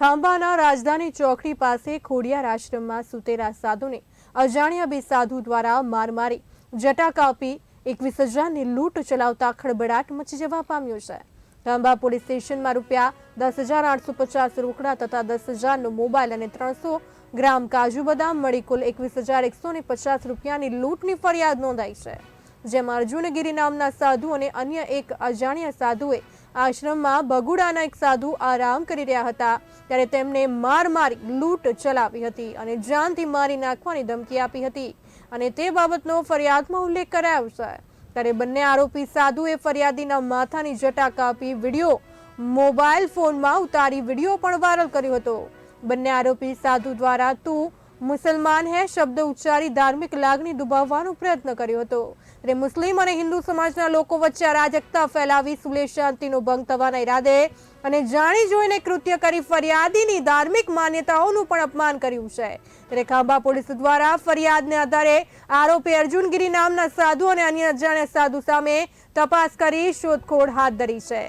ખાંભાના રાજધાની ચોકડી પાસે ખોડિયાર આશ્રમમાં સુતેલા સાધુને અજાણ્યા બે સાધુ દ્વારા માર મારી જટા કાપી 21,000ની લૂંટ ચલાવતા ખળબળાટ મચી જવા પામ્યો છે। ખાંભા પોલીસ સ્ટેશનમાં ₹10,850 રોકડા તથા 10,000નો મોબાઈલ અને 300 ગ્રામ કાજુ બદામ મળી કુલ ₹21,150ની લૂંટની ફરિયાદ નોંધાઈ છે, જેમાં અર્જુનગીરી નામના સાધુ અને અન્ય એક અજાણ્યા સાધુએ આશ્રમમાં બગુડાના એક સાધુ આરામ કરી રહ્યા હતા ત્યારે તેમને માર મારી લૂંટ ચલાવી હતી અને જાનથી મારી નાખવાની ધમકી આપી હતી અને તે બાબતનો ફરિયાદમાં ઉલ્લેખ કરાયો છે। ત્યારે બંને આરોપી સાધુએ ફરિયાદીના માથાની જટા કાપી વિડીયો મોબાઈલ ફોનમાં ઉતારી વિડીયો પણ વાયરલ કર્યો હતો। બંને આરોપી સાધુ દ્વારા તું મુસલમાન હે શબ્દ ઉચ્ચારી ધાર્મિક લાગણી દુભાવવાનો પ્રયત્ન કર્યો હતો। ત્યારે મુસ્લિમ અને હિન્દુ સમાજના લોકો વચ્ચે અરાજકતા ફેલાવી સુલેહ શાંતિનો ભંગ થવાના ઈરાદે અને જાણી જોઈને કૃત્ય કરી ફરિયાદીની ધાર્મિક માન્યતાઓનું પણ અપમાન કર્યું છે। ત્યારે ખાંભા પોલીસ દ્વારા ફરિયાદને આધારે આરોપી અર્જુનગીરી નામના સાધુ અને અન્ય અજાણ્યા સાધુ સામે તપાસ કરી શોધખોળ હાથ ધરી છે।